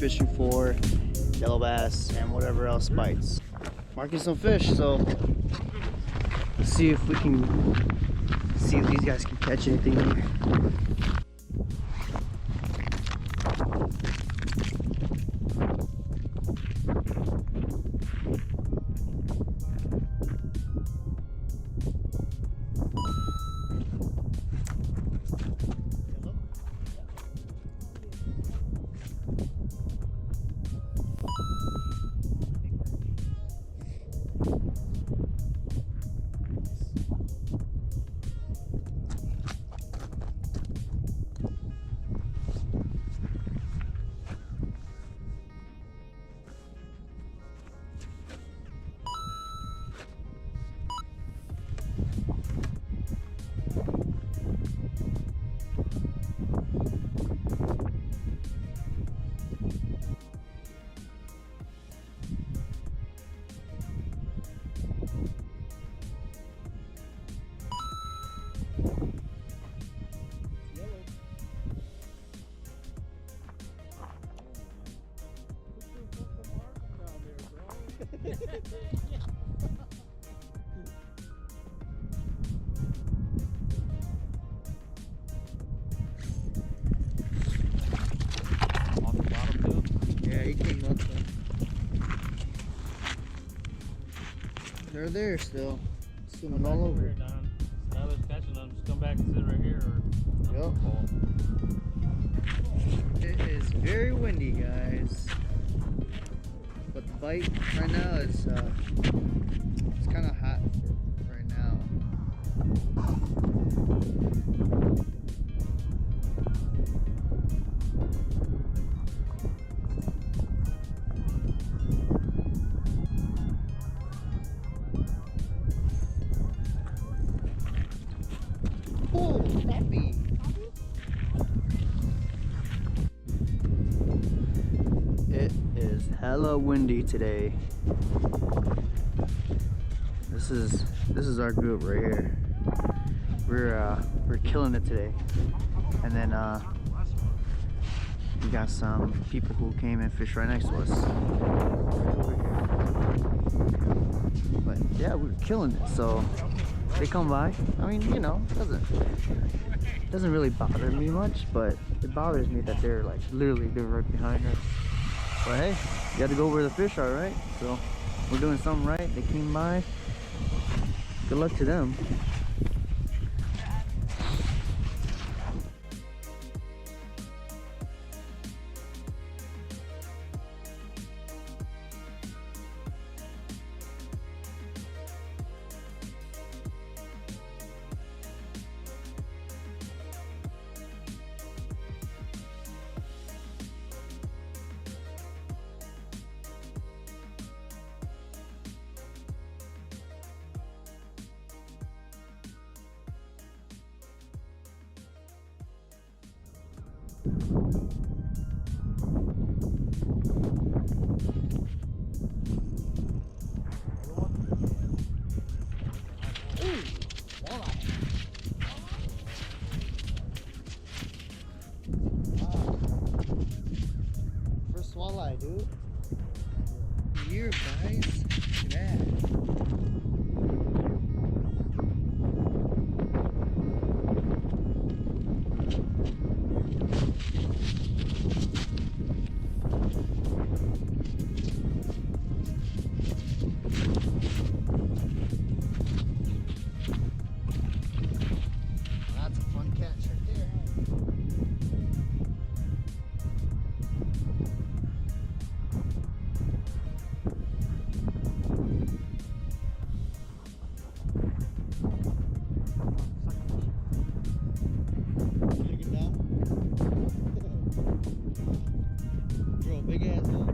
fishing for yellow bass and whatever else bites. Marking some fish, so let's see if we can see if these guys can catch anything here. Yeah, he came up there. They're there still. Swimming all over. Now they're catching them. Just come back and sit right here. Yep. It is very windy, guys. But the bite right now is it's kind of hot for right now. Oh, crappie! It is hella windy today. This is our group right here. We're killing it today. And then we got some people who came and fished right next to us. Over here. But yeah, we're killing it. So they come by. I mean, you know, it doesn't really bother me much, but it bothers me that they're like literally they're right behind us. But hey, you got to go where the fish are, right? So we're doing something right. They came by. Good luck to them. First walleye, dude. Here, guys. Look at that's a fun catch right there. Big ass hole.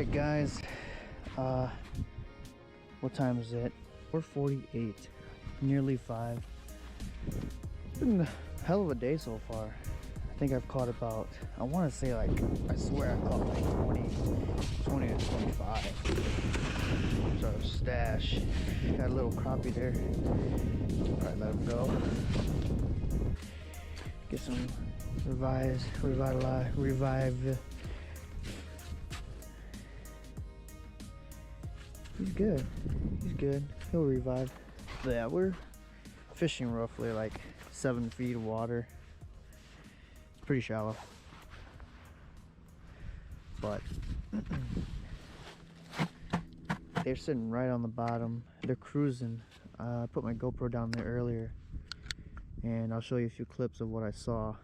Alright guys, what time is it? 4:48, nearly 5. It's been a hell of a day so far. I think I've caught about, I want to say like, I swear I caught like 20 to 25. So stash. Got a little crappie there. Alright, let him go. Get some revive. He's good. He's good. He'll revive. But yeah, we're fishing roughly like 7 feet of water. It's pretty shallow. But they're sitting right on the bottom. They're cruising. I put my GoPro down there earlier, and I'll show you a few clips of what I saw.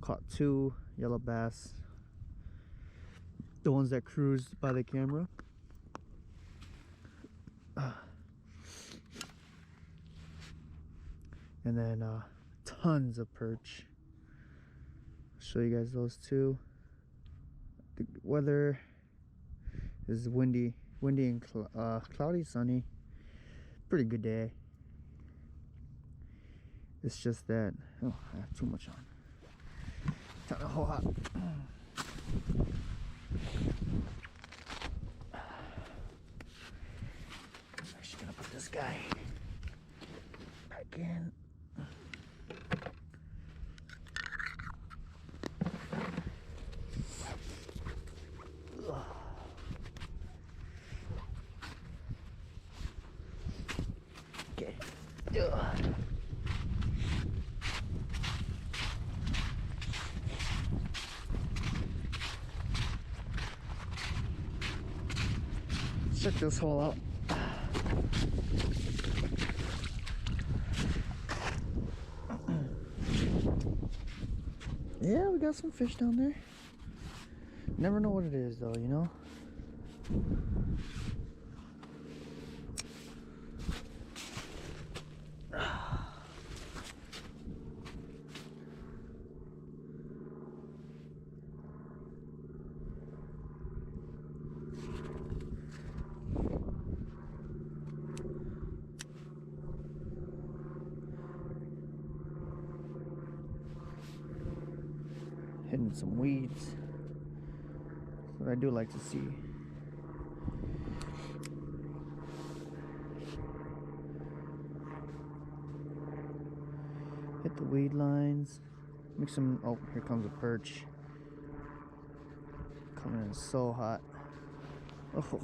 Caught 2 yellow bass, the ones that cruised by the camera. And then tons of perch. I'll show you guys those 2. The weather is windy and cloudy, sunny. Pretty good day. It's just that, oh, I have too much on. Time to hold up. I'm just gonna put this guy back in. Okay. Check this hole out. Yeah, we got some fish down there. Never know what it is though, you know? Hitting some weeds. That's what I do like to see. Hit the weed lines. Make some, oh, here comes a perch. Coming in so hot. Oh.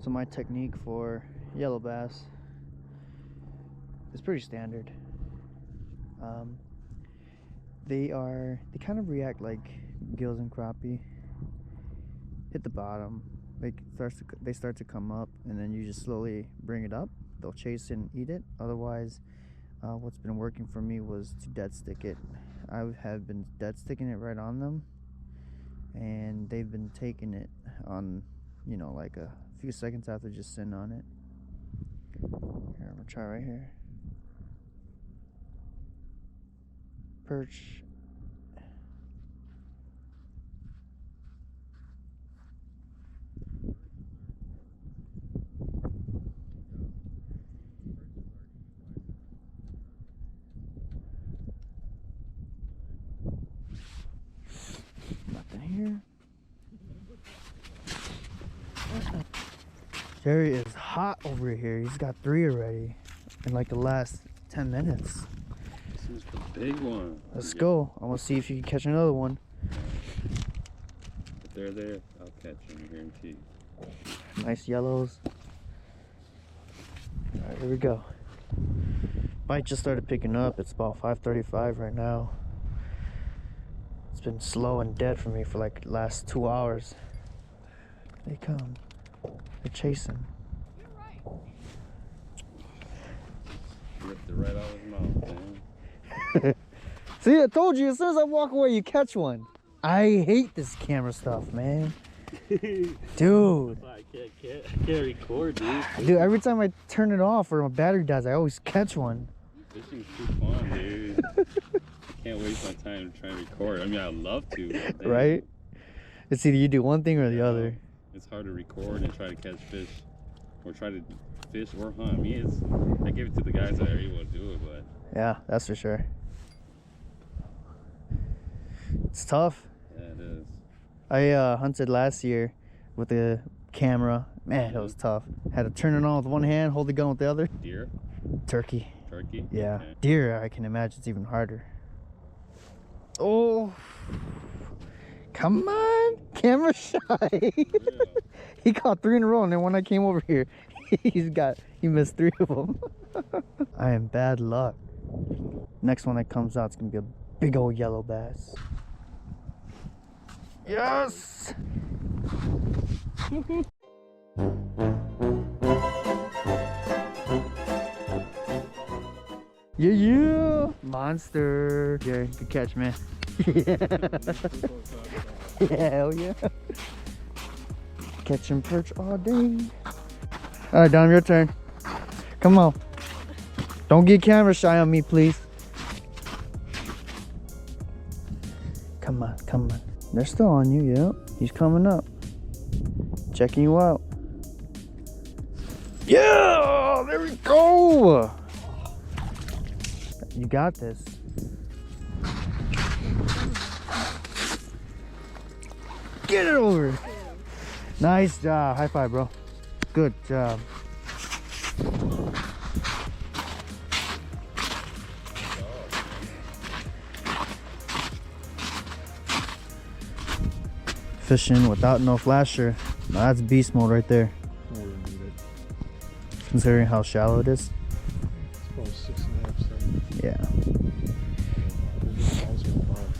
So my technique for yellow bass is pretty standard. They kind of react like gills and crappie. Hit the bottom, they start to come up, and then you just slowly bring it up. They'll chase it and eat it. Otherwise, what's been working for me was to dead stick it. I have been dead sticking it right on them, and they've been taking it on, you know, like a few seconds after just sitting on it. Here, I'm gonna try right here. Perch. Nothing here. Jerry is hot over here. He's got 3 already in like the last 10 minutes. This is the big one. Let's go. I want to see if you can catch another one. If they're there, I'll catch them, I guarantee. Nice yellows. Alright, here we go. Bite just started picking up. It's about 5:35 right now. It's been slow and dead for me for like the last 2 hours. They come. They're chasing. Ripped it right out of his mouth, man. See, I told you, as soon as I walk away, you catch one. I hate this camera stuff, man. Dude. I can't record, dude. Dude, every time I turn it off or my battery dies, I always catch one. Fishing's too fun, dude. can't waste my time to try and record. I mean, I'd love to. But dang, Right? It's either you do one thing or the other. It's hard to record and try to catch fish, or try to fish or hunt. I mean, I give it to the guys that are able to do it, but Yeah, that's for sure. It's tough. yeah, it is. I hunted last year with the camera. Man, it was tough. Had to turn it on with one hand, hold the gun with the other. Deer, Turkey. turkey. Yeah. Okay. Deer, I can imagine it's even harder. Oh. Come on. Camera shy. He caught 3 in a row, and then when I came over here, he missed 3 of them. I am bad luck. Next one that comes out is gonna be a big old yellow bass. Yes! Yeah! Monster! Yeah, good catch, man. Yeah. Yeah, hell yeah. Catching perch all day. Alright, Dom, your turn. Come on. Don't get camera shy on me, please. Come on, come on. They're still on you, yeah. He's coming up. Checking you out. Yeah! There we go! You got this. Get it over. Nice job. High five, bro. Good job. Fishing without no flasher. Now that's beast mode right there. I wouldn't need it. Considering how shallow it is. It's about 6.5, 7. Yeah. There's no balls in the bottom.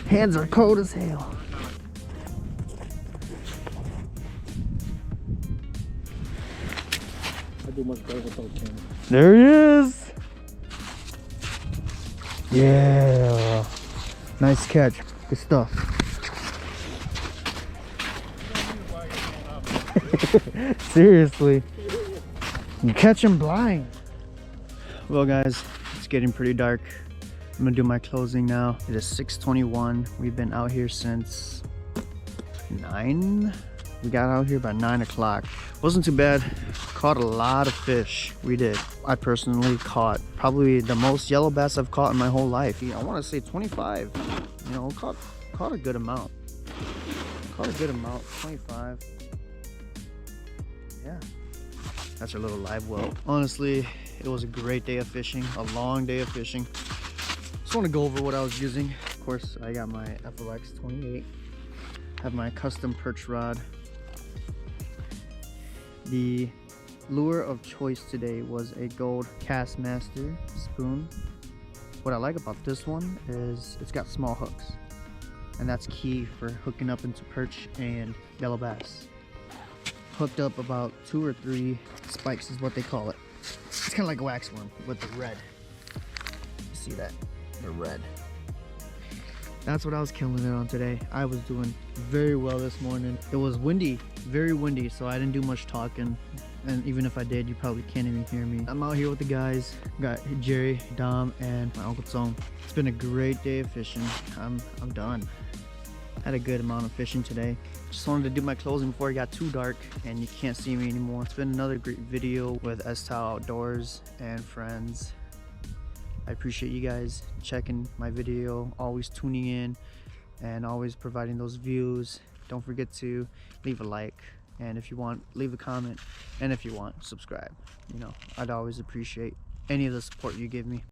Hands are cold as hell. I do much better without camera. There he is. Yeah. Nice catch. Good stuff. Seriously. You catch him blind. Well, guys, it's getting pretty dark. I'm gonna do my closing now. It is 6:21. We've been out here since 9. We got out here by 9 o'clock. Wasn't too bad. Caught a lot of fish. We did. I personally caught probably the most yellow bass I've caught in my whole life. I want to say 25. You know, caught a good amount. Caught a good amount. 25. Yeah. That's our little live well. Honestly, it was a great day of fishing. A long day of fishing. Just want to go over what I was using. Of course, I got my FLX 28. Have my custom perch rod. The lure of choice today was a gold Castmaster spoon. What I like about this one is it's got small hooks, and that's key for hooking up into perch and yellow bass. Hooked up about 2 or 3 spikes is what they call it. It's kind of like a wax worm with the red. You see that? The red. That's what I was killing it on today. I was doing very well this morning. It was windy, very windy, so I didn't do much talking. And even if I did, you probably can't even hear me. I'm out here with the guys. Got Jerry, Dom, and my Uncle Tom. It's been a great day of fishing. I'm done. Had a good amount of fishing today. Just wanted to do my closing before it got too dark and you can't see me anymore. It's been another great video with S-Tile Outdoors and friends. I appreciate you guys checking my video, always tuning in, and always providing those views. Don't forget to leave a like, and if you want, leave a comment, and if you want, subscribe. You know, I'd always appreciate any of the support you give me.